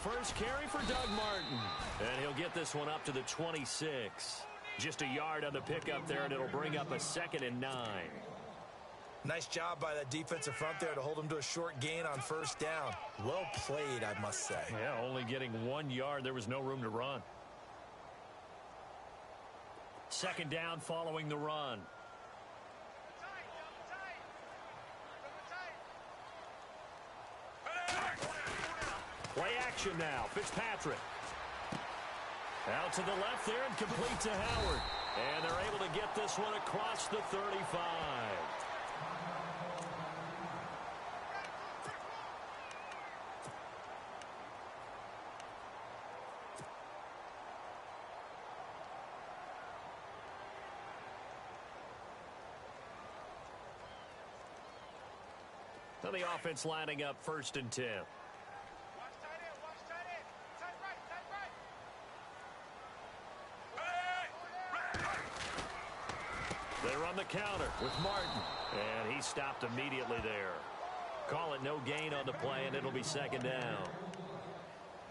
first carry for Doug Martin. And he'll get this one up to the 26. Just a yard on the pickup there, and it'll bring up a 2nd and 9. Nice job by that defensive front there to hold him to a short gain on first down. Well played, I must say. Yeah, only getting 1 yard. There was no room to run. 2nd down following the run. Play action now. Fitzpatrick. Out to the left there and complete to Howard. And they're able to get this one across the 35. So the offense lining up 1st and 10. They run the counter with Martin. And he stopped immediately there. Call it no gain on the play, and it'll be 2nd down.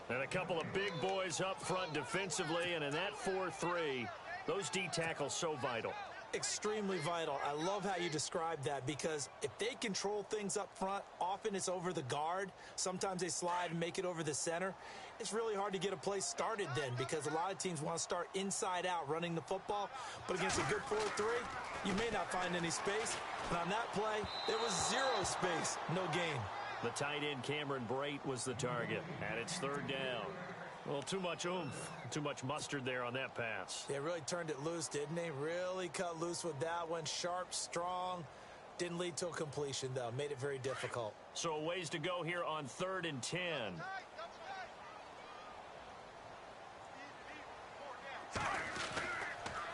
And a couple of big boys up front defensively, and in that 4-3, those D tackles so vital. Extremely vital. I love how you describe that, because if they control things up front, often it's over the guard. Sometimes they slide and make it over the center. It's really hard to get a play started then, because a lot of teams want to start inside out running the football. But against a good 4-3, you may not find any space. And on that play, there was 0 space. No gain. The tight end Cameron Brate was the target, and it's 3rd down. Well, too much oomph, too much mustard there on that pass. They really turned it loose, didn't they? Really cut loose with that one. Sharp, strong. Didn't lead to a completion, though. Made it very difficult. So a ways to go here on 3rd and 10.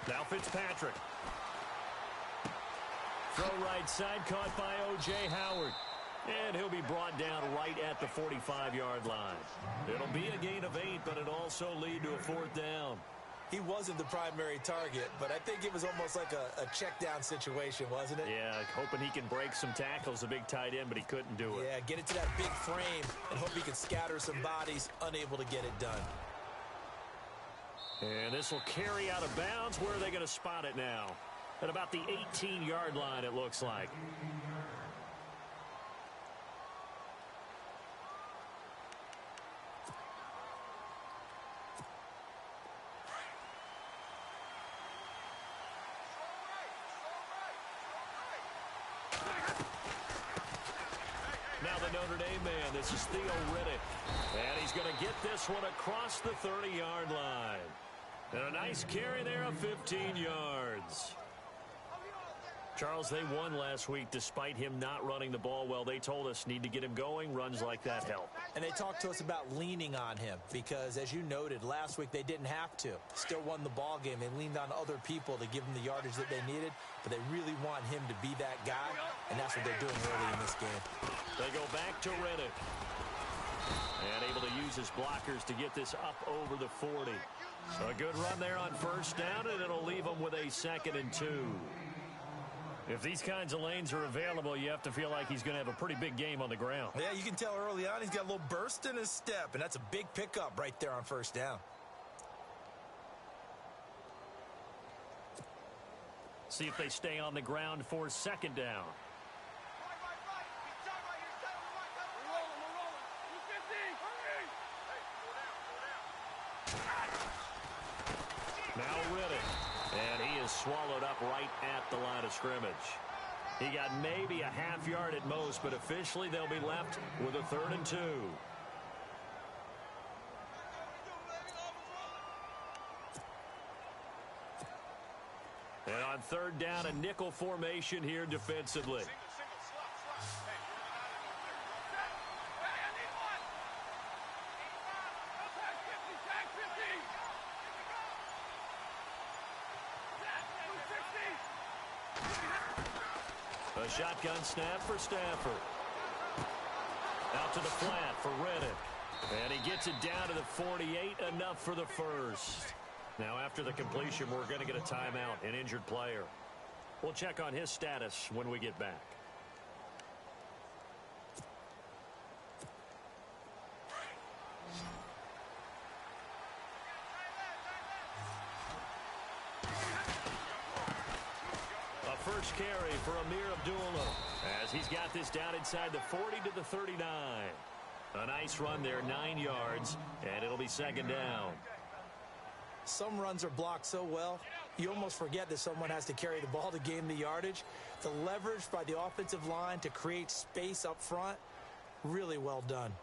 Now Fitzpatrick. Throw right side, caught by O.J. Howard. And he'll be brought down right at the 45-yard line. It'll be a gain of 8, but it'll also lead to a 4th down. He wasn't the primary target, but I think it was almost like a check-down situation, wasn't it? Yeah, hoping he can break some tackles, a big tight end, but he couldn't do it. Yeah, get it to that big frame and hope he can scatter some bodies, unable to get it done. And this will carry out of bounds. Where are they going to spot it now? At about the 18-yard line, it looks like. Now the Notre Dame man, this is Theo Riddick. And he's going to get this one across the 30-yard line. And a nice carry there of 15 yards. Charles, they won last week despite him not running the ball well. They told us need to get him going. Runs like that help. And they talked to us about leaning on him because, as you noted, last week they didn't have to. Still won the ball game. They leaned on other people to give them the yardage that they needed, but they really want him to be that guy, and that's what they're doing early in this game. They go back to Riddick. And able to use his blockers to get this up over the 40. A good run there on 1st down, and it'll leave them with a 2nd and 2. If these kinds of lanes are available, you have to feel like he's going to have a pretty big game on the ground. Yeah, you can tell early on he's got a little burst in his step, and that's a big pickup right there on 1st down. See if they stay on the ground for 2nd down. Now Riddick, and he is swallowed up right at the line of scrimmage. He got maybe a half yard at most, but officially they'll be left with a 3rd and 2. And on 3rd down, a nickel formation here defensively. A shotgun snap for Stafford. Out to the flat for Riddick. And he gets it down to the 48, enough for the first. Now after the completion, we're going to get a timeout, an injured player. We'll check on his status when we get back. first carry for Amir Abdullah as he's got this down inside the 40 to the 39. A nice run there, 9 yards, and it'll be second down. Some runs are blocked so well, you almost forget that someone has to carry the ball to gain the yardage. The leverage by the offensive line to create space up front, really well done.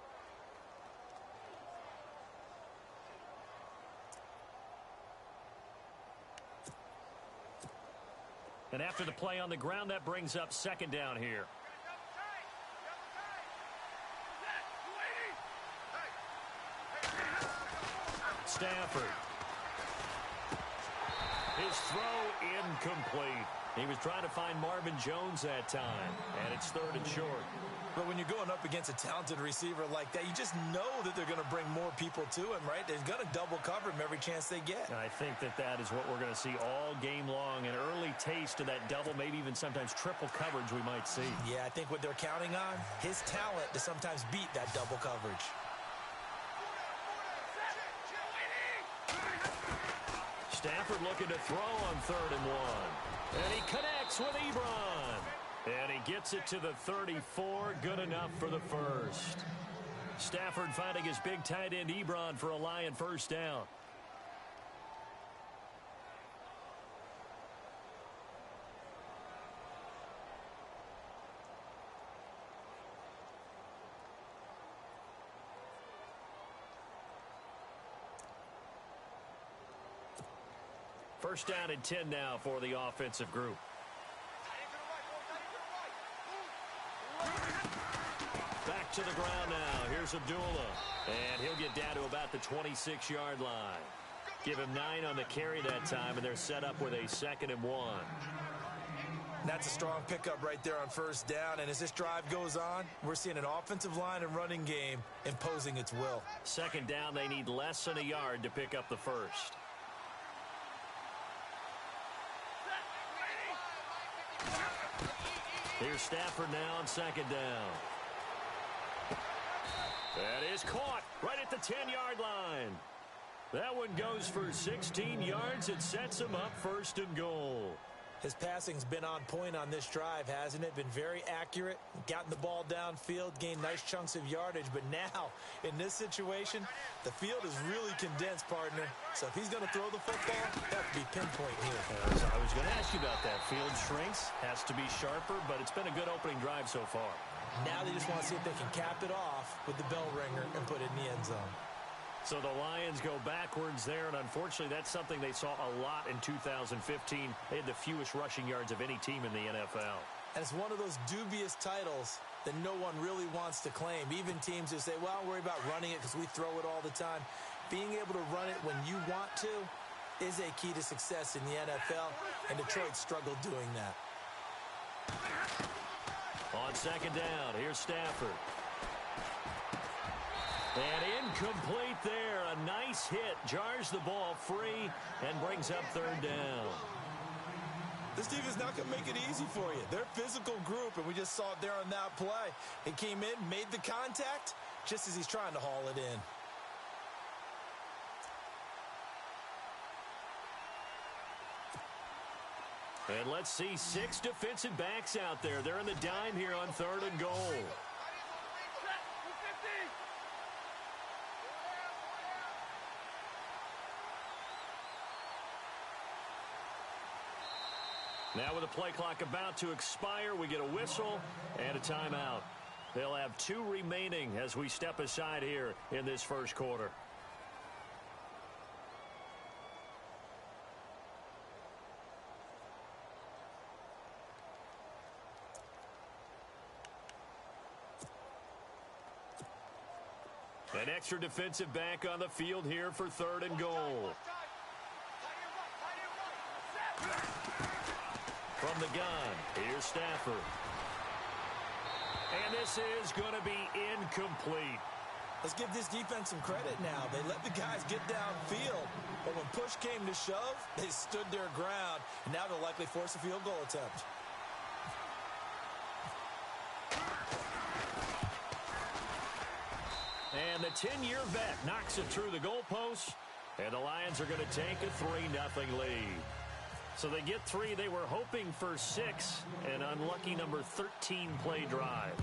And after the play on the ground, that brings up second down here. Stafford. His throw incomplete. He was trying to find Marvin Jones that time, and it's third and short. But when you're going up against a talented receiver like that, you just know that they're going to bring more people to him, right? They're going to double cover him every chance they get. And I think that is what we're going to see all game long, an early taste of that double, maybe even sometimes triple coverage we might see. Yeah, I think what they're counting on, his talent to sometimes beat that double coverage. Stafford looking to throw on 3rd and 1. And he connects with Ebron. And he gets it to the 34. Good enough for the first. Stafford finding his big tight end Ebron for a Lion first down. First down and 10 now for the offensive group. Back to the ground now. Here's Abdullah. And he'll get down to about the 26-yard line. Give him 9 on the carry that time, and they're set up with a 2nd and 1. That's a strong pickup right there on first down. And as this drive goes on, we're seeing an offensive line and running game imposing its will. Second down, they need less than a yard to pick up the first. Here's Stafford now on second down. That is caught right at the 10-yard line. That one goes for 16 yards. It sets him up 1st and goal. His passing's been on point on this drive, hasn't it? Been very accurate, gotten the ball downfield, gained nice chunks of yardage. But now, in this situation, the field is really condensed, partner. So if he's going to throw the football, that have to be pinpoint here. I was going to ask you about that. Field shrinks, has to be sharper, but it's been a good opening drive so far. Now they just want to see if they can cap it off with the bell ringer and put it in the end zone. So the Lions go backwards there, and unfortunately that's something they saw a lot in 2015. They had the fewest rushing yards of any team in the NFL. And it's one of those dubious titles that no one really wants to claim. Even teams who say, well, worry about running it because we throw it all the time. Being able to run it when you want to is a key to success in the NFL, and Detroit struggled doing that. On second down, here's Stafford. And incomplete there. A nice hit. Jars the ball free and brings up 3rd down. This team is not going to make it easy for you. They're a physical group, and we just saw it there on that play. He came in, made the contact, just as he's trying to haul it in. And let's see 6 defensive backs out there. They're in the dime here on 3rd and goal. Now with the play clock about to expire, we get a whistle and a timeout. They'll have 2 remaining as we step aside here in this first quarter. An extra defensive back on the field here for 3rd and goal. From the gun, here's Stafford. And this is going to be incomplete. Let's give this defense some credit now. They let the guys get downfield, but when push came to shove, they stood their ground, and now they'll likely force a field goal attempt. And the 10-year vet knocks it through the goalpost, and the Lions are going to take a 3-0 lead. So they get 3. They were hoping for 6. An unlucky number 13 play drive.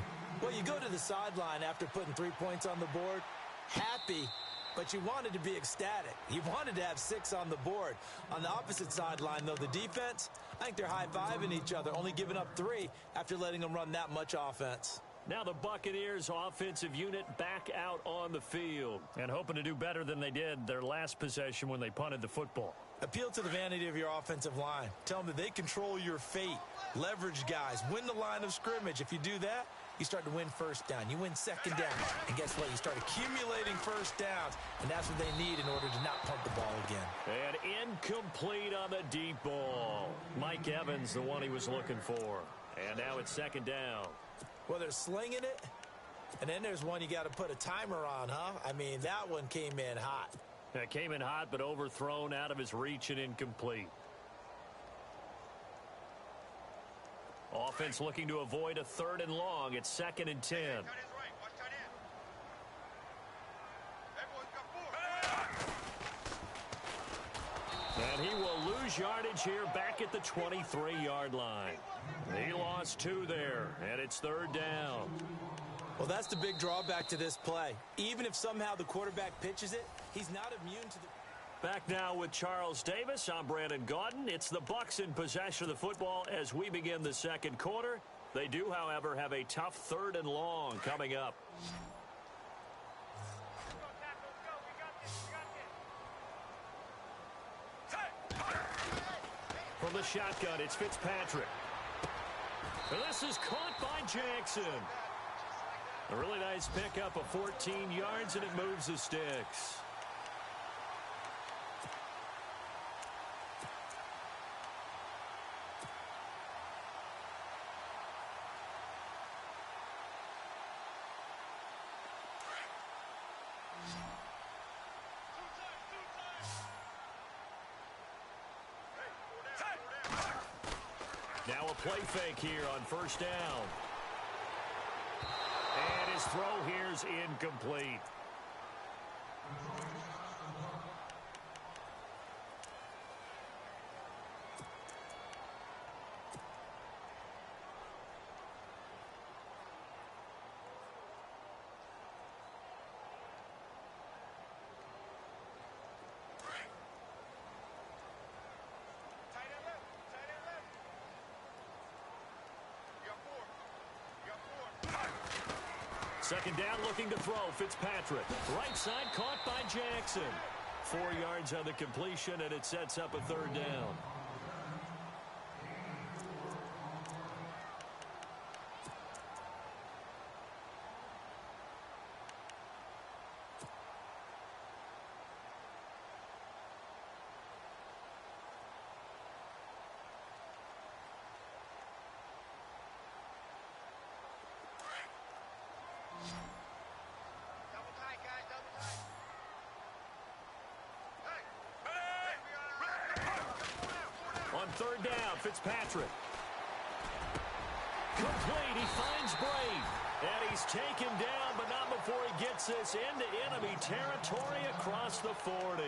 Well, you go to the sideline after putting 3 points on the board, happy, but you wanted to be ecstatic. You wanted to have 6 on the board. On the opposite sideline, though, the defense, I think they're high-fiving each other, only giving up 3 after letting them run that much offense. Now the Buccaneers offensive unit back out on the field and hoping to do better than they did their last possession when they punted the football. Appeal to the vanity of your offensive line. Tell them that they control your fate. Leverage guys. Win the line of scrimmage. If you do that, you start to win first down. You win second down. And guess what? You start accumulating first downs. And that's what they need in order to not punt the ball again. And incomplete on the deep ball. Mike Evans, the one he was looking for. And now it's second down. Well, they're slinging it. And then there's one you got to put a timer on, huh? I mean, that one came in hot. That came in hot, but overthrown out of his reach and incomplete. Offense looking to avoid a 3rd and long. It's 2nd and 10. And he will lose yardage here back at the 23-yard line. He lost 2 there, and it's 3rd down. Well, that's the big drawback to this play. Even if somehow the quarterback pitches it, he's not immune to the... Back now with Charles Davis. I'm Brandon Gaudin. It's the Bucs in possession of the football as we begin the second quarter. They do, however, have a tough 3rd and long coming up. From the shotgun, it's Fitzpatrick. And this is caught by Jackson. A really nice pickup of 14 yards, and it moves the sticks. Now a play fake here on first down. And his throw here is incomplete. Second down, looking to throw. Fitzpatrick. Right side caught by Jackson. 4 yards on the completion, and it sets up a 3rd down. On 3rd down, Fitzpatrick. Complete, he finds Brave. And he's taken down, but not before he gets this into enemy territory across the 40.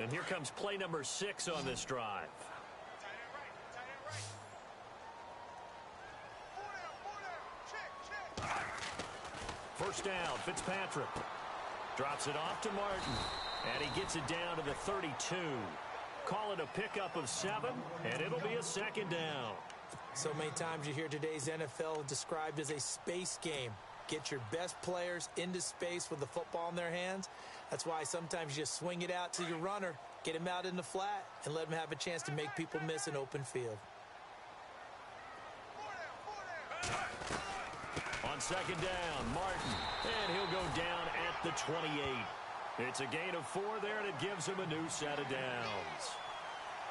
And here comes play number 6 on this drive. First down, Fitzpatrick. Drops it off to Martin. And he gets it down to the 32. Call it a pickup of 7, and it'll be a 2nd down. So many times you hear today's NFL described as a space game. Get your best players into space with the football in their hands. That's why sometimes you just swing it out to your runner, get him out in the flat, and let him have a chance to make people miss an open field. On 2nd down, Martin, and he'll go down at the 28. It's a gain of 4 there, and it gives him a new set of downs.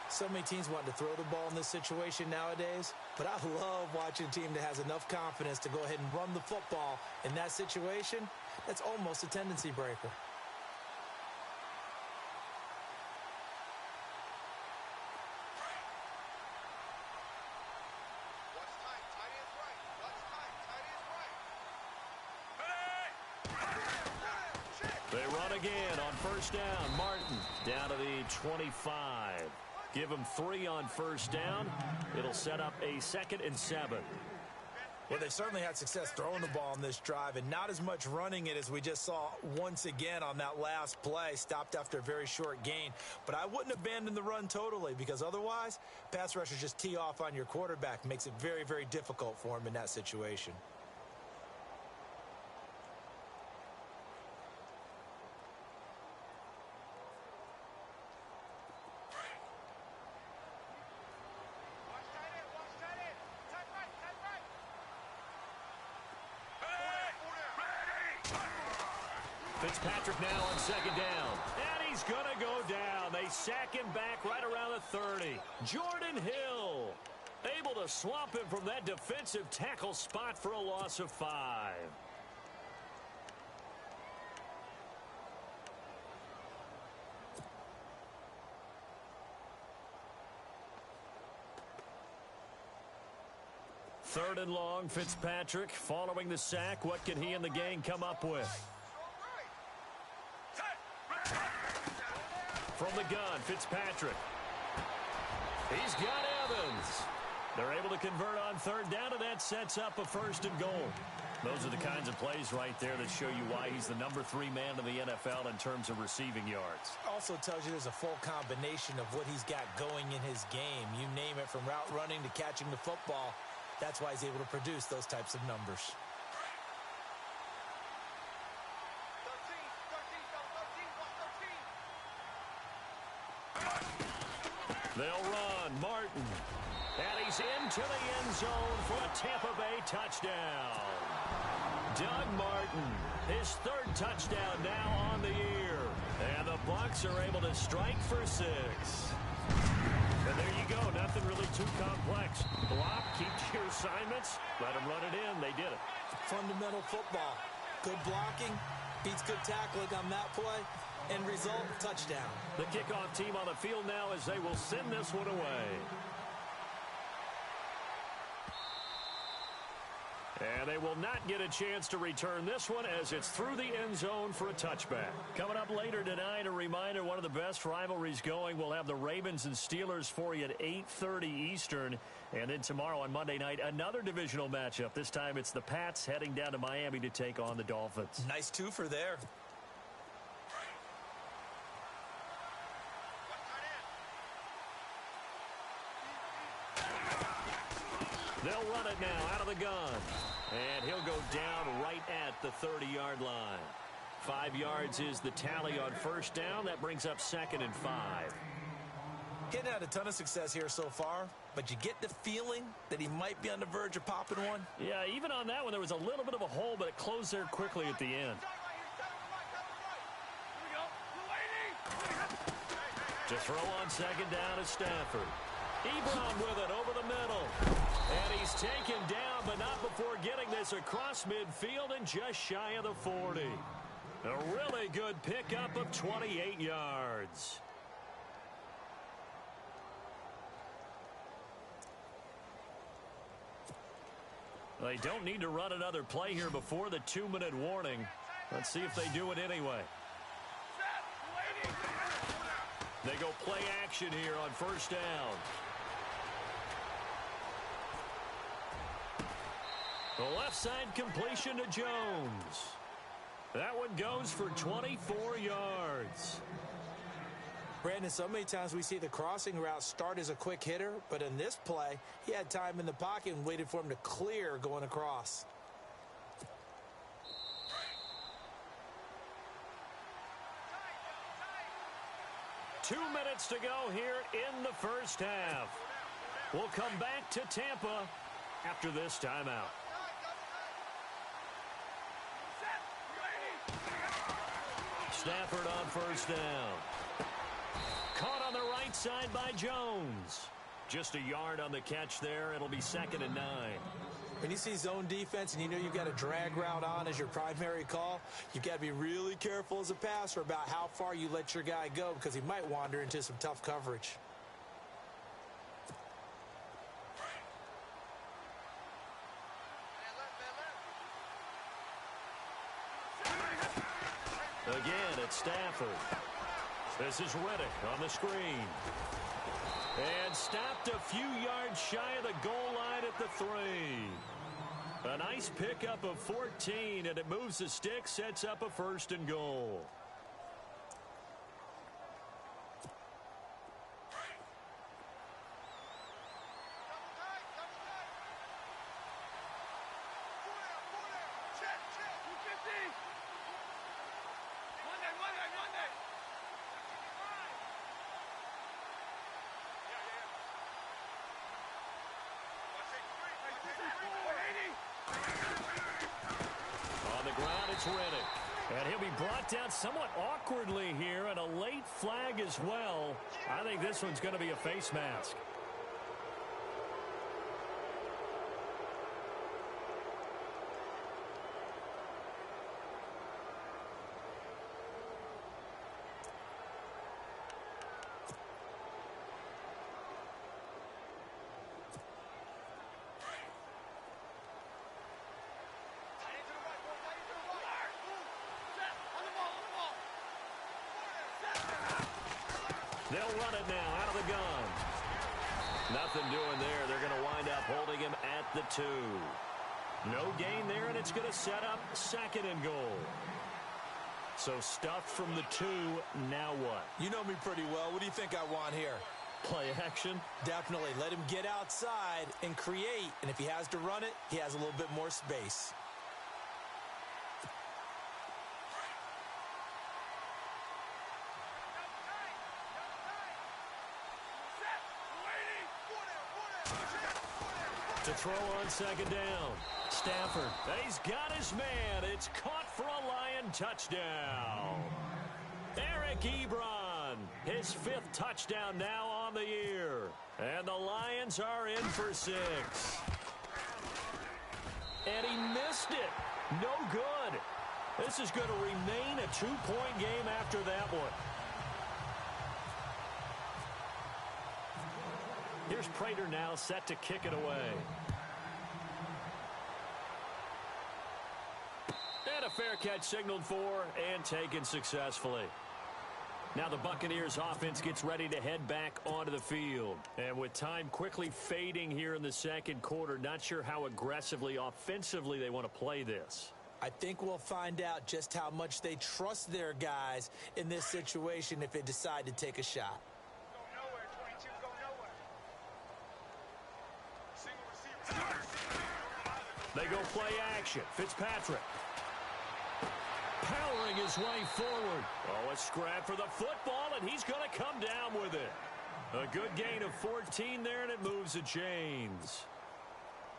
So many teams want to throw the ball in this situation nowadays, but I love watching a team that has enough confidence to go ahead and run the football in that situation. That's almost a tendency breaker. again on first down. Martin down to the 25. Give him 3 on first down. It'll set up a 2nd and 7. Well, they've certainly had success throwing the ball on this drive and not as much running it as we just saw once again on that last play. Stopped after a very short gain. But I wouldn't abandon the run totally because otherwise, pass rushers just tee off on your quarterback. Makes it very, very difficult for him in that situation. Fitzpatrick now on 2nd down. And he's going to go down. They sack him back right around the 30. Jordan Hill able to swamp him from that defensive tackle spot for a loss of 5. Third and long, Fitzpatrick following the sack. What can he and the gang come up with? From the gun, Fitzpatrick. He's got Evans. They're able to convert on 3rd down, and that sets up a 1st and goal. Those are the kinds of plays right there that show you why he's the number 3 man in the NFL in terms of receiving yards. Also tells you there's a full combination of what he's got going in his game. You name it, from route running to catching the football. That's why he's able to produce those types of numbers. They'll run. Martin. And he's into the end zone for a Tampa Bay touchdown. Doug Martin, his 3rd touchdown now on the year. And the Bucs are able to strike for 6. And there you go. Nothing really too complex. Block, keep to your assignments, let them run it in. They did it. Fundamental football. Good blocking, beats good tackling on that play. End result, touchdown. The kickoff team on the field now as they will send this one away. And they will not get a chance to return this one as it's through the end zone for a touchback. Coming up later tonight, a reminder, one of the best rivalries going. We'll have the Ravens and Steelers for you at 8:30 Eastern. And then tomorrow on Monday night, another divisional matchup. This time it's the Pats heading down to Miami to take on the Dolphins. Nice twofer there. They'll run it now out of the gun. And he'll go down right at the 30-yard line. 5 yards is the tally on first down. That brings up 2nd and 5. Getting had a ton of success here so far, but you get the feeling that he might be on the verge of popping one. Yeah, even on that one, there was a little bit of a hole, but it closed there quickly at the end. To throw on 2nd down is Stafford. Ebron with it over the middle. And he's taken down, but not before getting this across midfield and just shy of the 40. A really good pickup of 28 yards. They don't need to run another play here before the 2-minute warning. Let's see if they do it anyway. They go play action here on first down. The left side completion to Jones. That one goes for 24 yards. Brandon, so many times we see the crossing route start as a quick hitter, but in this play, he had time in the pocket and waited for him to clear going across. Two minutes to go here in the first half. We'll come back to Tampa after this timeout. Stafford on first down. Caught on the right side by Jones. Just a yard on the catch there. It'll be 2nd and 9. When you see zone defense and you know you've got a drag route on as your primary call, you've got to be really careful as a passer about how far you let your guy go because he might wander into some tough coverage. Again, it's Stafford. This is Riddick on the screen. And stopped a few yards shy of the goal line at the 3. A nice pickup of 14, and it moves the stick, sets up a 1st and goal. Riddick. And he'll be brought down somewhat awkwardly here, and a late flag as well. I think this one's going to be a face mask. They'll run it now out of the gun. Nothing doing there. They're going to wind up holding him at the 2. No gain there, and it's going to set up 2nd and goal. So stuffed from the 2. Now what? You know me pretty well. What do you think I want here? Play action? Definitely. Let him get outside and create. And if he has to run it, he has a little bit more space. To throw on 2nd down. Stafford. He's got his man. It's caught for a Lion touchdown. Eric Ebron. His 5th touchdown now on the year. And the Lions are in for 6. And he missed it. No good. This is going to remain a 2-point game after that one. Here's Prater now set to kick it away. And a fair catch signaled for and taken successfully. Now the Buccaneers offense gets ready to head back onto the field. And with time quickly fading here in the 2nd quarter, not sure how aggressively, offensively they want to play this. I think we'll find out just how much they trust their guys in this situation if they decide to take a shot. They go play action. Fitzpatrick. Powering his way forward. Oh, a scrap for the football, and he's going to come down with it. A good gain of 14 there, and it moves the chains.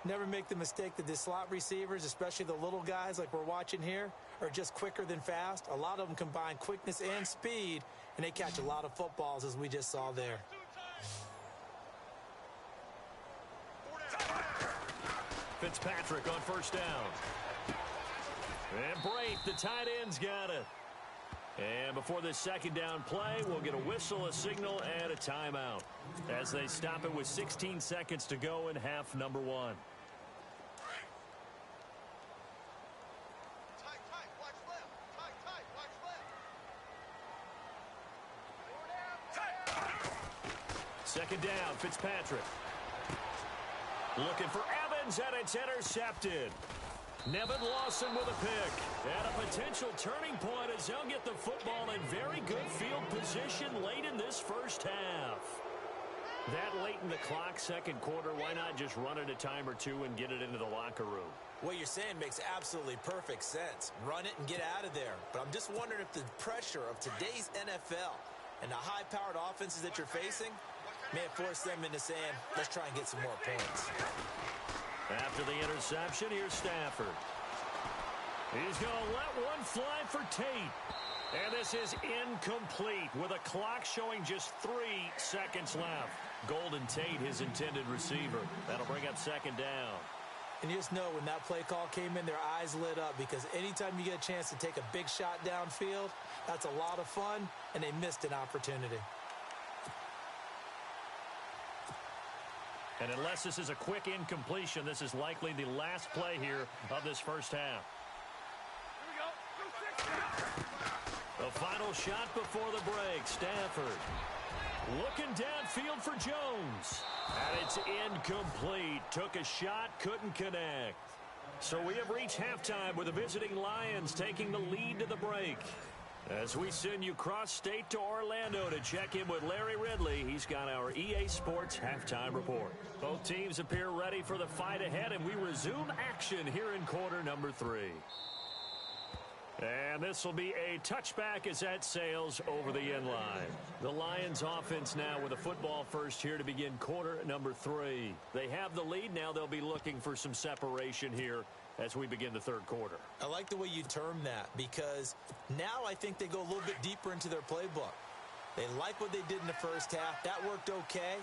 Never make the mistake that the slot receivers, especially the little guys like we're watching here, are just quicker than fast. A lot of them combine quickness and speed, and they catch a lot of footballs, as we just saw there. Fitzpatrick on 1st down. And Brate, the tight end's got it. And before this 2nd down play, we'll get a whistle, a signal, and a timeout as they stop it with 16 seconds to go in half number 1. Second down, Fitzpatrick. Looking for Evans, and it's intercepted. Nevin Lawson with a pick. And a potential turning point as they'll get the football in very good field position late in this 1st half. That late in the clock, 2nd quarter, why not just run it a time or 2 and get it into the locker room? What you're saying makes absolutely perfect sense. Run it and get out of there. But I'm just wondering if the pressure of today's NFL and the high-powered offenses that you're facing may have forced them into saying, let's try and get some more points. After the interception, here's Stafford. He's going to let one fly for Tate. And this is incomplete with a clock showing just 3 seconds left. Golden Tate, his intended receiver. That'll bring up 2nd down. And you just know when that play call came in, their eyes lit up because anytime you get a chance to take a big shot downfield, that's a lot of fun, and they missed an opportunity. And unless this is a quick incompletion, this is likely the last play here of this 1st half. The final shot before the break. Stafford looking downfield for Jones. And it's incomplete. Took a shot, couldn't connect. So we have reached halftime with the visiting Lions taking the lead to the break. As we send you cross-state to Orlando to check in with Larry Ridley, he's got our EA Sports halftime report. Both teams appear ready for the fight ahead, and we resume action here in quarter number 3. And this will be a touchback as that sails over the end line. The Lions offense now with a football first here to begin quarter number 3. They have the lead. Now they'll be looking for some separation here as we begin the third quarter. I like the way you term that because now I think they go a little bit deeper into their playbook. They like what they did in the first half. That worked okay.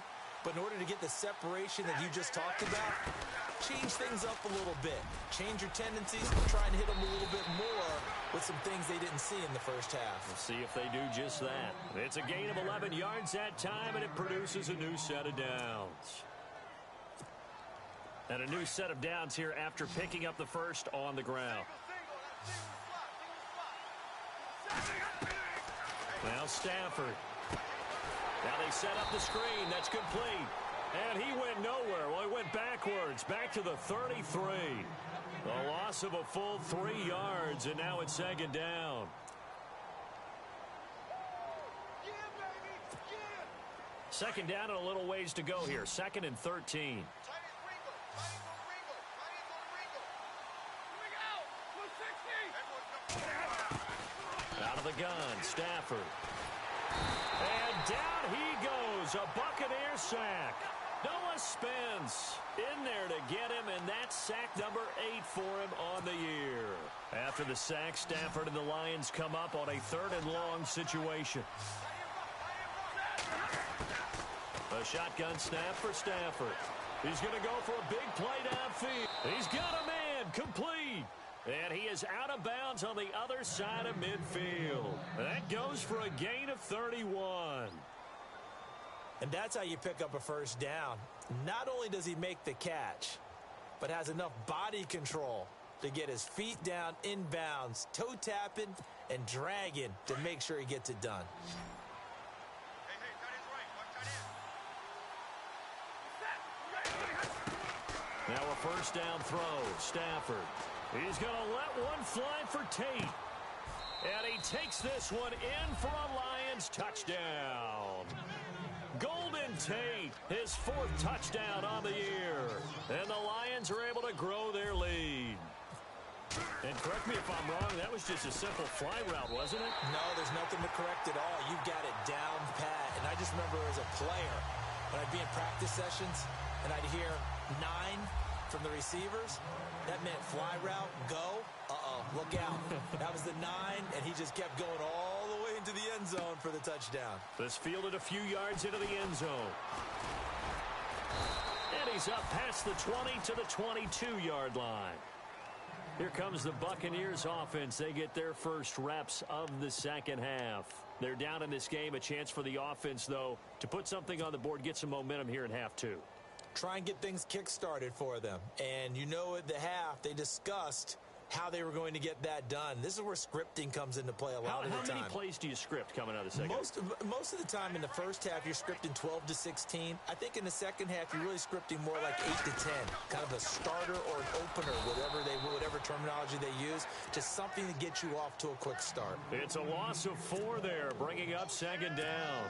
But in order to get the separation that you just talked about, change things up a little bit. Change your tendencies, try and hit them a little bit more with some things they didn't see in the first half. We'll see if they do just that. It's a gain of 11 yards that time, and it produces a new set of downs. And a new set of downs here after picking up the first on the ground. Now Stafford. Now they set up the screen. That's complete. And he went nowhere. Well, he went backwards. Back to the 33. A loss of a full 3 yards, and now it's second down. Second down and a little ways to go here. Second and 13. Out of the gun, Stafford. And down he goes. A Buccaneer sack. Noah Spence in there to get him, and that's sack number 8 for him on the year. After the sack, Stafford and the Lions come up on a 3rd and long situation. A shotgun snap for Stafford. He's going to go for a big play downfield. He's got a man complete. And he is out of bounds on the other side of midfield. That goes for a gain of 31. And that's how you pick up a first down. Not only does he make the catch, but has enough body control to get his feet down inbounds, toe tapping and dragging to make sure he gets it done. Now a first down throw. Stafford. He's going to let one fly for Tate. And he takes this one in for a Lions touchdown. Golden Tate, his 4th touchdown on the year. And the Lions are able to grow their lead. And correct me if I'm wrong, that was just a simple fly route, wasn't it? No, there's nothing to correct at all. You've got it down pat. And I just remember as a player, when I'd be in practice sessions and I'd hear 9 from the receivers, that meant fly route, go, look out. That was the 9, and he just kept going all the way into the end zone for the touchdown. This fielded a few yards into the end zone. And he's up past the 20 to the 22-yard line. Here comes the Buccaneers offense. They get their first reps of the second half. They're down in this game. A chance for the offense, though, to put something on the board, get some momentum here in half 2. Try and get things kick-started for them. And you know at the half, they discussed how they were going to get that done. This is where scripting comes into play a lot of the time. How many plays do you script coming out of the second? Most of the time in the first half, you're scripting 12 to 16. I think in the second half, you're really scripting more like 8 to 10. Kind of a starter or an opener, whatever terminology they use, just something to get you off to a quick start. It's a loss of 4 there, bringing up second down.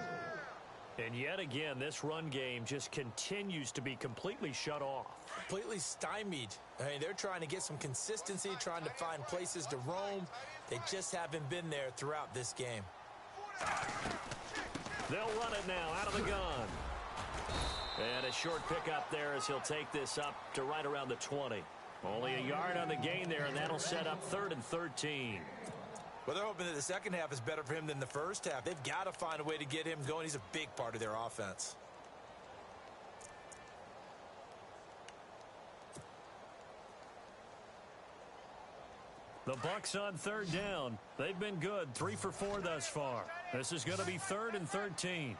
And yet again, this run game just continues to be completely shut off. Completely stymied. I mean, they're trying to get some consistency, trying to find places to roam. They just haven't been there throughout this game. They'll run it now out of the gun. And a short pickup there as he'll take this up to right around the 20. Only a yard on the gain there, and that'll set up 3rd and 13. Well, they're hoping that the second half is better for him than the first half. They've got to find a way to get him going. He's a big part of their offense. The Bucs on 3rd down. They've been good, 3 for 4 thus far. This is going to be 3rd and 13.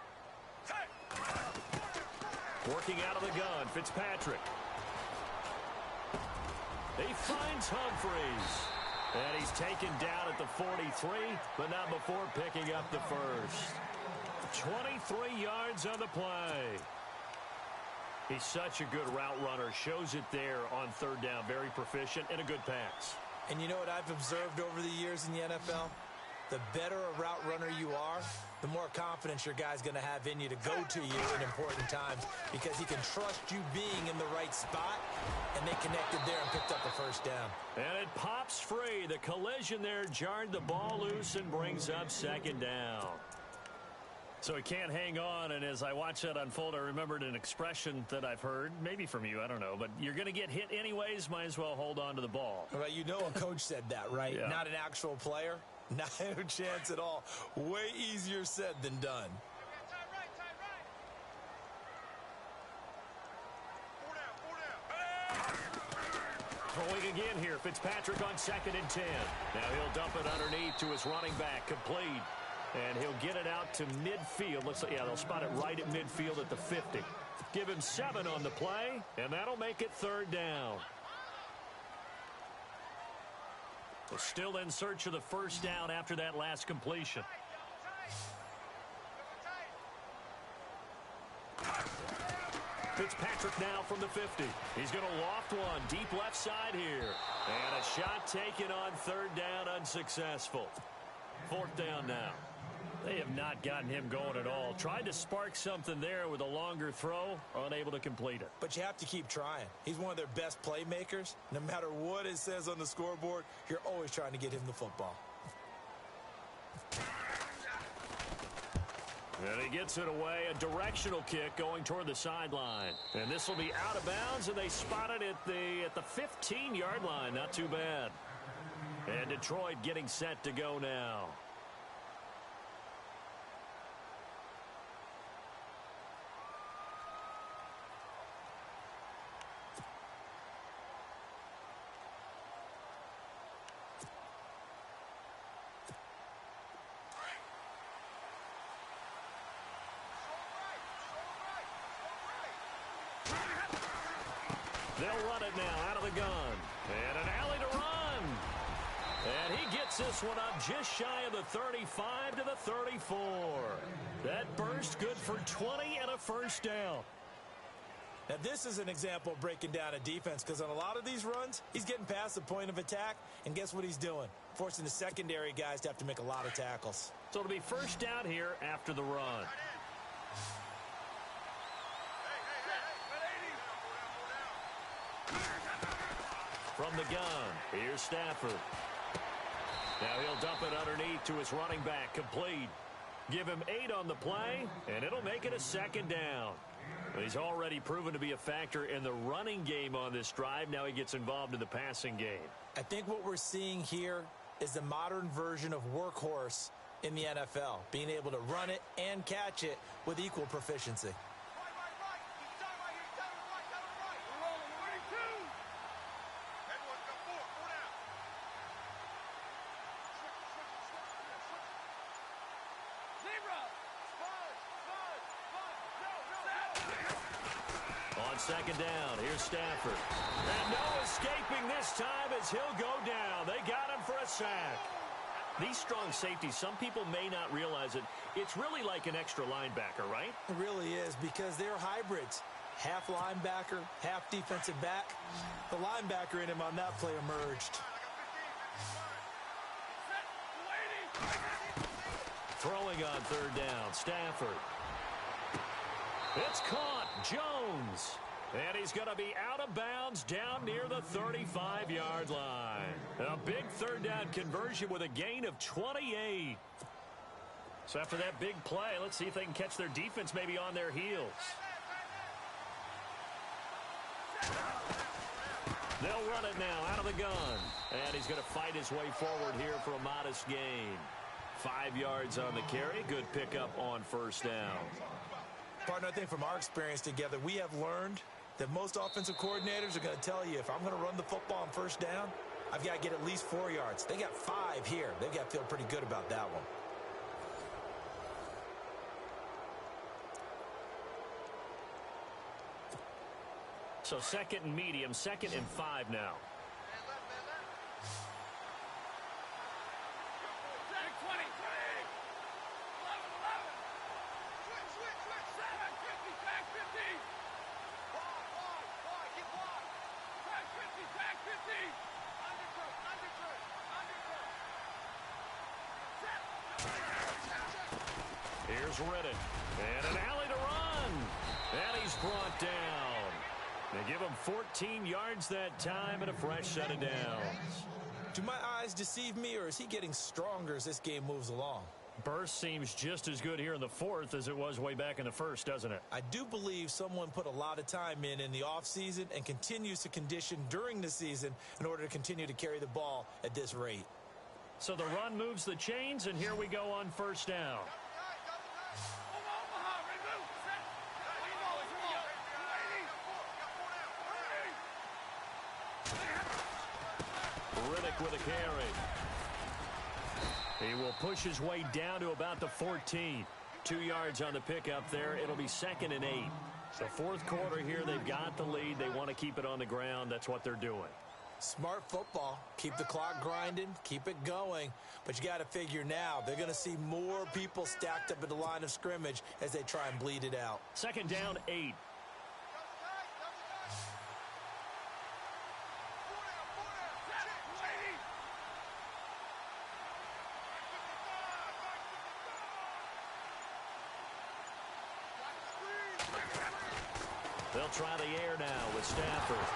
Working out of the gun, Fitzpatrick. He finds Humphreys. And he's taken down at the 43, but not before picking up the first. 23 yards on the play. He's such a good route runner. Shows it there on third down. Very proficient and a good pass. And you know what I've observed over the years in the NFL? The better a route runner you are, the more confidence your guy's going to have in you to go to you in important times because he can trust you being in the right spot, and they connected there and picked up a first down. And it pops free. The collision there jarred the ball loose and brings up second down. So he can't hang on, and as I watch that unfold, I remembered an expression that I've heard, maybe from you, I don't know, but you're going to get hit anyways, might as well hold on to the ball. Well, you know a coach said that, right? Yeah. Not an actual player. Not a chance at all. Way easier said than done. Throwing again here, Fitzpatrick on 2nd and 10. Now he'll dump it underneath to his running back, complete. And he'll get it out to midfield. Looks like, yeah, they'll spot it right at midfield at the 50. Give him 7 on the play, and that'll make it third down. We're still in search of the first down after that last completion. Fitzpatrick now from the 50. He's going to loft one deep left side here. And a shot taken on third down, unsuccessful. Fourth down now. They have not gotten him going at all. Tried to spark something there with a longer throw, unable to complete it. But you have to keep trying. He's one of their best playmakers. No matter what it says on the scoreboard, you're always trying to get him the football. And he gets it away, a directional kick going toward the sideline. And this will be out of bounds, and they spot it at the 15-yard line. Not too bad. And Detroit getting set to go now. They'll run it now out of the gun. And an alley to run. And he gets this one up just shy of the 35 to the 34. That burst good for 20 and a first down. Now, this is an example of breaking down a defense because on a lot of these runs, he's getting past the point of attack, and guess what he's doing? Forcing the secondary guys to have to make a lot of tackles. So it'll be first down here after the run. From the gun, here's Stafford. Now he'll dump it underneath to his running back, complete. Give him 8 on the play, and it'll make it a second down. He's already proven to be a factor in the running game on this drive. Now he gets involved in the passing game. I think what we're seeing here is the modern version of workhorse in the NFL, being able to run it and catch it with equal proficiency. On second down, here's Stafford. And no escaping this time as he'll go down. They got him for a sack. These strong safeties, some people may not realize it. It's really like an extra linebacker, right? It really is because they're hybrids. Half linebacker, half defensive back. The linebacker in him on that play emerged. Throwing on third down, Stafford. It's caught. Jones. And he's going to be out of bounds down near the 35-yard line. A big third down conversion with a gain of 28. So after that big play, let's see if they can catch their defense maybe on their heels. They'll run it now out of the gun. And he's going to fight his way forward here for a modest gain. 5 yards on the carry. Good pickup on first down. Partner, I think from our experience together, we have learned that most offensive coordinators are going to tell you, if I'm going to run the football on first down, I've got to get at least 4 yards. They got 5 here. They've got to feel pretty good about that one. So second and medium, 2nd and 5 now. Here's Riddick. And an alley to run. And he's brought down. They give him 14 yards that time and a fresh set of downs. Do my eyes deceive me, or is he getting stronger as this game moves along? Burst seems just as good here in the fourth as it was way back in the first, doesn't it? I do believe someone put a lot of time in the offseason and continues to condition during the season in order to continue to carry the ball at this rate. So the run moves the chains, and here we go on first down. Riddick with a carry. He will push his way down to about the 14. 2 yards on the pickup there. It'll be 2nd and 8. The fourth quarter here, they've got the lead. They want to keep it on the ground. That's what they're doing. Smart football. Keep the clock grinding. Keep it going. But you got to figure now, they're going to see more people stacked up at the line of scrimmage as they try and bleed it out. 2nd down, 8. They'll try the air now with Stafford.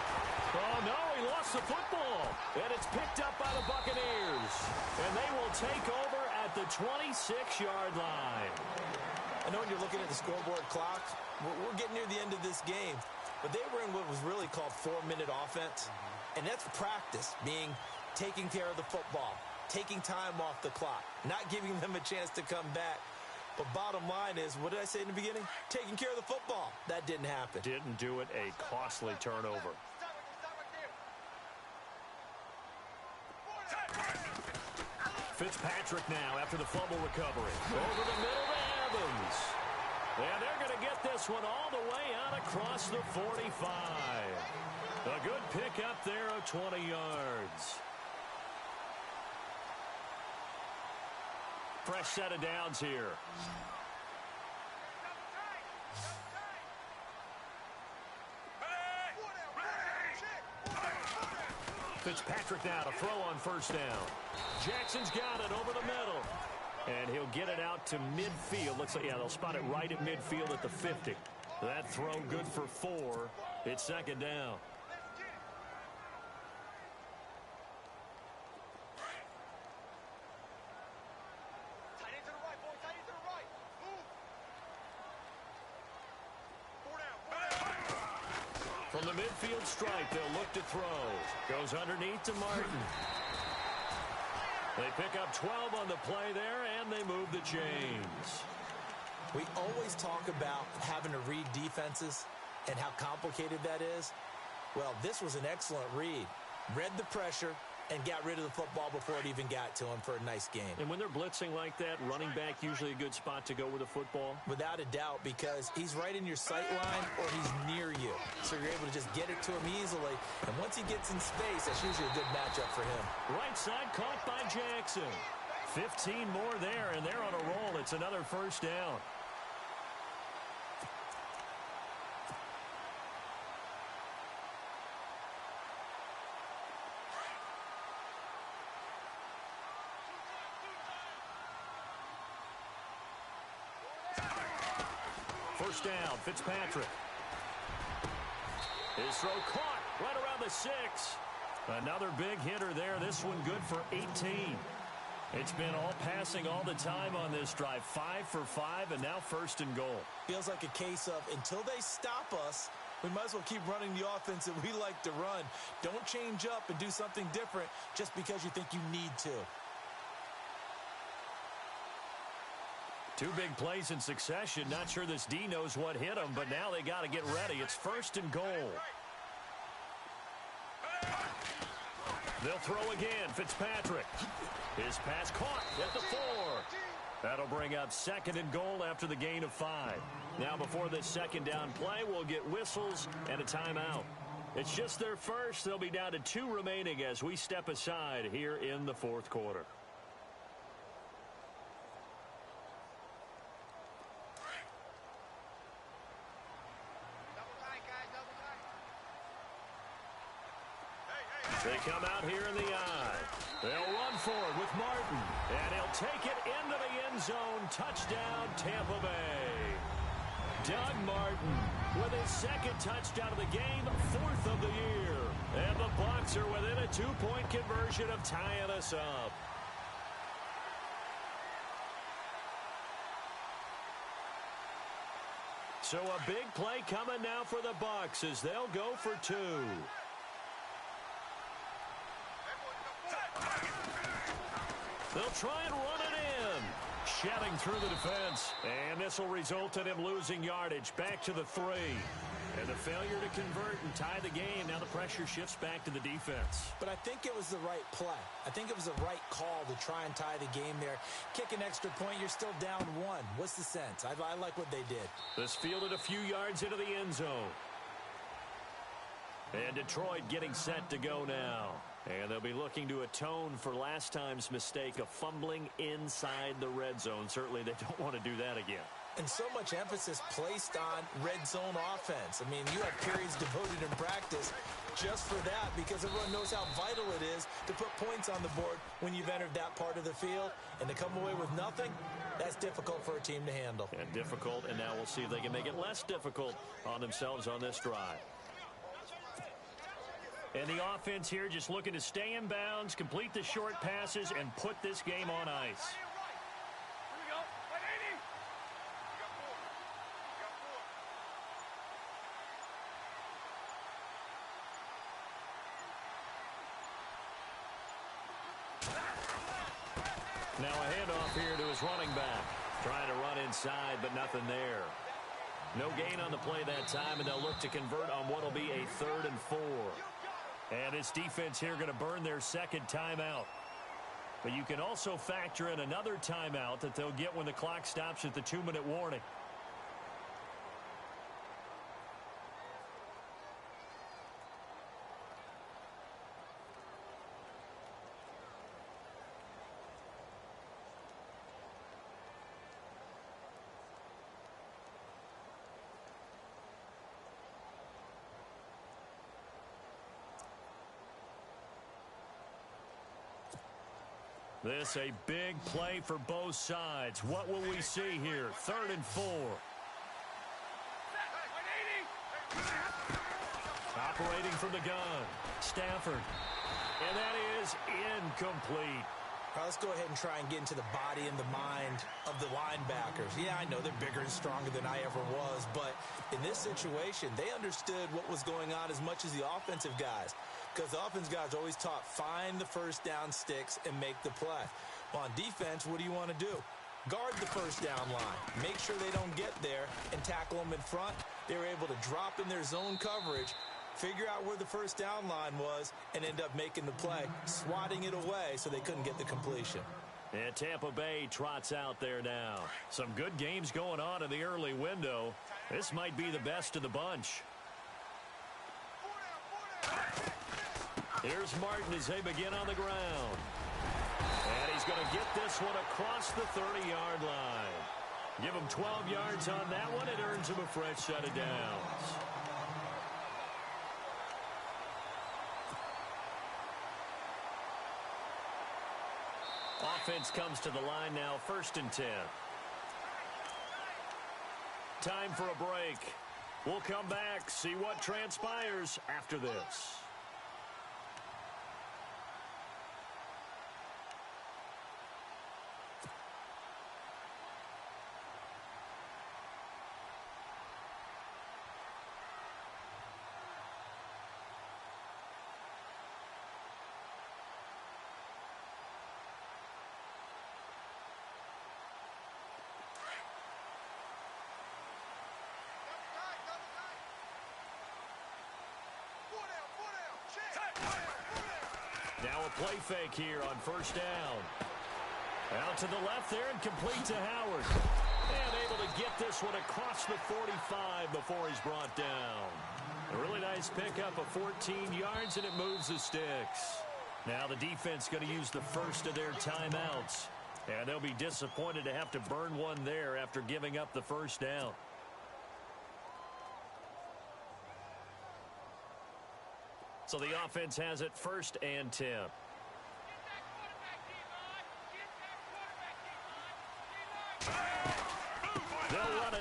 Oh, no, he lost the football. And it's picked up by the Buccaneers. And they will take over at the 26-yard line. I know when you're looking at the scoreboard clock, we're getting near the end of this game. But they were in what was really called 4-minute offense. And that's practice, being taking care of the football, taking time off the clock, not giving them a chance to come back. But bottom line is, what did I say in the beginning? Taking care of the football. That didn't happen. Didn't do it. A costly turnover. Fitzpatrick now after the fumble recovery. Over the middle to Evans. And they're going to get this one all the way out across the 45. A good pickup there of 20 yards. Fresh set of downs here. Fitzpatrick now to throw on first down. Jackson's got it over the middle. And he'll get it out to midfield. Looks like, yeah, they'll spot it right at midfield at the 50. That throw good for 4. It's 2nd down. From the midfield stripe, they'll look to throw. Goes underneath to Martin. They pick up 12 on the play there, and they move the chains. We always talk about having to read defenses and how complicated that is. Well, this was an excellent read. Read the pressure and got rid of the football before it even got to him for a nice game. And when they're blitzing like that, running back usually a good spot to go with the football? Without a doubt, because he's right in your sight line or he's near you. So you're able to just get it to him easily. And once he gets in space, that's usually a good matchup for him. Right side caught by Jackson. 15 more there, and they're on a roll. It's another first down. First down, Fitzpatrick. His throw caught right around the 6. Another big hitter there. This one good for 18. It's been all passing all the time on this drive. 5 for 5, and now 1st and goal. Feels like a case of until they stop us, we might as well keep running the offense that we like to run. Don't change up and do something different just because you think you need to. 2 big plays in succession. Not sure this D knows what hit him, but now they got to get ready. It's 1st and goal. They'll throw again. Fitzpatrick. His pass caught at the 4. That'll bring up 2nd and goal after the gain of 5. Now before this 2nd down play, we'll get whistles and a timeout. It's just their first. They'll be down to 2 remaining as we step aside here in the 4th quarter. They come out here in the eye. They'll run for it with Martin, and he'll take it into the end zone. Touchdown, Tampa Bay. Doug Martin with his second touchdown of the game, fourth of the year. And the Bucs are within a two-point conversion of tying us up. So a big play coming now for the Bucs as they'll go for two. They'll try and run it in. Shedding through the defense. And this will result in him losing yardage. Back to the 3. And the failure to convert and tie the game. Now the pressure shifts back to the defense. But I think it was the right play. I think it was the right call to try and tie the game there. Kick an extra point, you're still down 1. What's the sense? I like what they did. This fielded a few yards into the end zone. And Detroit getting set to go now. And they'll be looking to atone for last time's mistake of fumbling inside the red zone. Certainly they don't want to do that again. And so much emphasis placed on red zone offense. I mean, you have periods devoted in practice just for that because everyone knows how vital it is to put points on the board when you've entered that part of the field. And to come away with nothing, that's difficult for a team to handle. And difficult, and now we'll see if they can make it less difficult on themselves on this drive. And the offense here just looking to stay in bounds, complete the short passes, and put this game on ice. Now a handoff here to his running back. Trying to run inside, but nothing there. No gain on the play that time, and they'll look to convert on what will be a 3rd and 4. And this defense here going to burn their second timeout. But you can also factor in another timeout that they'll get when the clock stops at the 2-minute warning. This a big play for both sides. What will we see here? 3rd and 4. Operating from the gun. Stafford. And that is incomplete. All right, let's go ahead and try and get into the body and the mind of the linebackers. Yeah, I know they're bigger and stronger than I ever was, but in this situation, they understood what was going on as much as the offensive guys. Because the offense guys are always taught, find the first down sticks and make the play. Well, on defense, what do you want to do? Guard the first down line. Make sure they don't get there and tackle them in front. They were able to drop in their zone coverage, figure out where the first down line was, and end up making the play, swatting it away so they couldn't get the completion. And Tampa Bay trots out there now. Some good games going on in the early window. This might be the best of the bunch. Here's Martin as they begin on the ground. And he's going to get this one across the 30-yard line. Give him 12 yards on that one. It earns him a fresh set of downs. Offense comes to the line now, 1st and 10. Time for a break. We'll come back, see what transpires after this. Now a play fake here on 1st down. Out to the left there and complete to Howard. And able to get this one across the 45 before he's brought down. A really nice pickup of 14 yards, and it moves the sticks. Now the defense going to use the first of their timeouts. And they'll be disappointed to have to burn one there after giving up the first down. So the offense has it 1st and 10.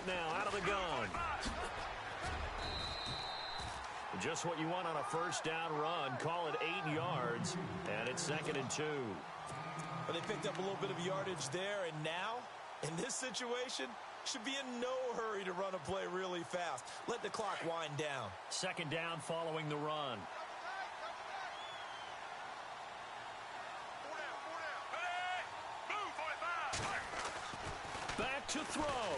now out of the gun. Just what you want on a first down run. Call it 8 yards, and it's 2nd and 2. Well, they picked up a little bit of yardage there, and now, in this situation, should be in no hurry to run a play really fast. Let the clock wind down. 2nd down following the run. Back to throw.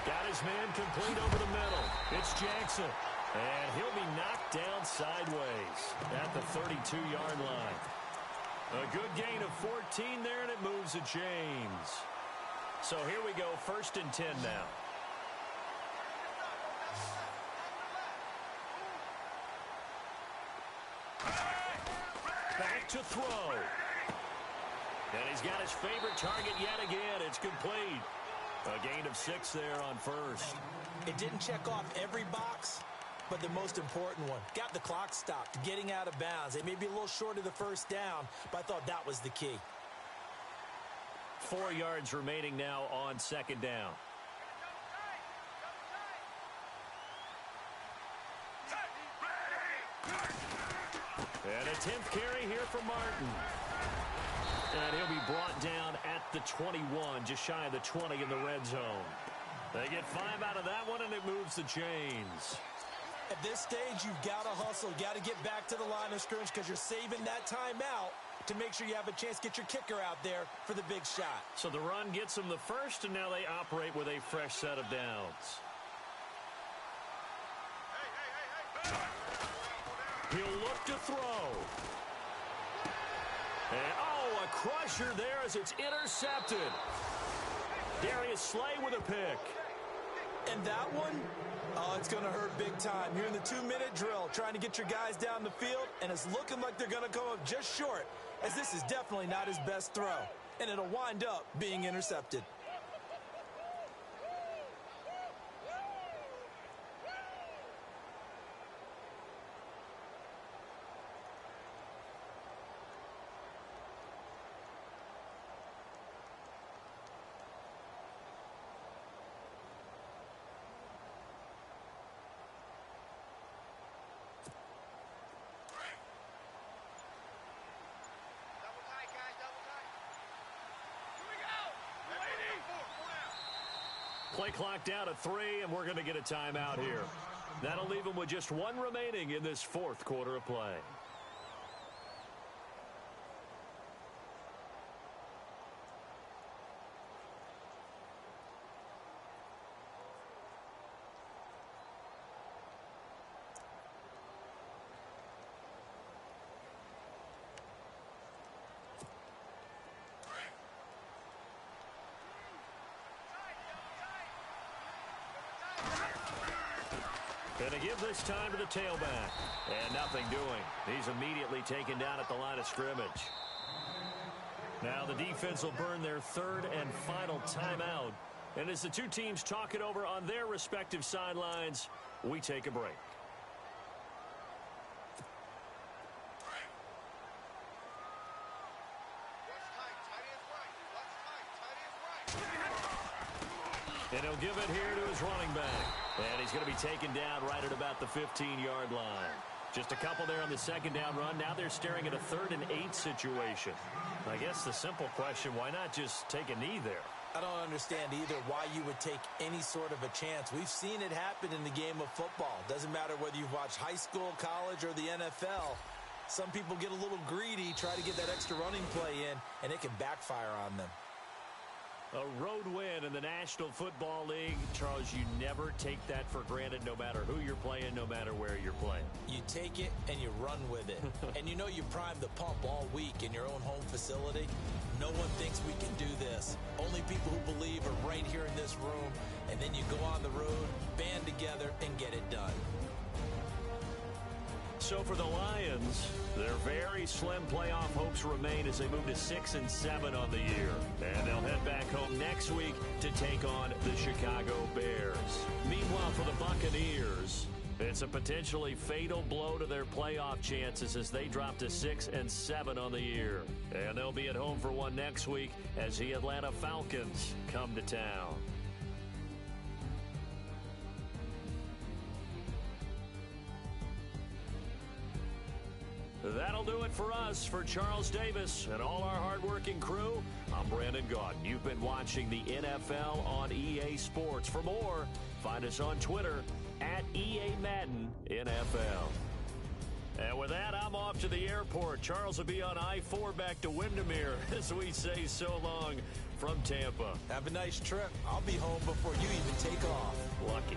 Got his man complete over the middle. It's Jackson. And he'll be knocked down sideways at the 32-yard line. A good gain of 14 there, and it moves the chains. So here we go, 1st and 10 now. Back to throw. And he's got his favorite target yet again. It's complete. A gain of 6 there on 1st. It didn't check off every box, but the most important one. Got the clock stopped, getting out of bounds. They may be a little short of the first down, but I thought that was the key. 4 yards remaining now on 2nd down. And a 10th carry here for Martin. And he'll be brought down at the 21, just shy of the 20 in the red zone. They get 5 out of that one, and it moves the chains. At this stage, you've got to hustle. You've got to get back to the line of scrimmage because you're saving that timeout to make sure you have a chance to get your kicker out there for the big shot. So the run gets them the first, and now they operate with a fresh set of downs. He'll look to throw. And, a crusher there as it's intercepted. Darius Slay with a pick. And that one, it's going to hurt big time. You're in the 2-minute drill trying to get your guys down the field, and it's looking like they're going to come up just short, as this is definitely not his best throw, and it'll wind up being intercepted. Play clock down to 3, and we're going to get a timeout here. That'll leave them with just 1 remaining in this 4th quarter of play. Going to give this time to the tailback. And nothing doing. He's immediately taken down at the line of scrimmage. Now the defense will burn their 3rd and final timeout. And as the two teams talk it over on their respective sidelines, we take a break. And he'll give it here to his running back. And he's going to be taken down right at about the 15-yard line. Just a couple there on the 2nd down run. Now they're staring at a 3rd and 8 situation. I guess the simple question, why not just take a knee there? I don't understand either why you would take any sort of a chance. We've seen it happen in the game of football. Doesn't matter whether you've watched high school, college, or the NFL. Some people get a little greedy, try to get that extra running play in, and it can backfire on them. A road win in the National Football League. Charles, you never take that for granted no matter who you're playing, no matter where you're playing. You take it and you run with it. And you know you primed the pump all week in your own home facility. No one thinks we can do this. Only people who believe are right here in this room. And then you go on the road, band together, and get it done. So for the Lions, their very slim playoff hopes remain as they move to 6-7 on the year. And they'll head back home next week to take on the Chicago Bears. Meanwhile, for the Buccaneers, it's a potentially fatal blow to their playoff chances as they drop to 6-7 on the year. And they'll be at home for one next week as the Atlanta Falcons come to town. That'll do it for us. For Charles Davis and all our hardworking crew, I'm Brandon Gaudin. You've been watching the NFL on EA Sports. For more, find us on Twitter at EA Madden NFL. And with that, I'm off to the airport. Charles will be on I-4 back to Windermere as we say so long from Tampa. Have a nice trip. I'll be home before you even take off. Lucky.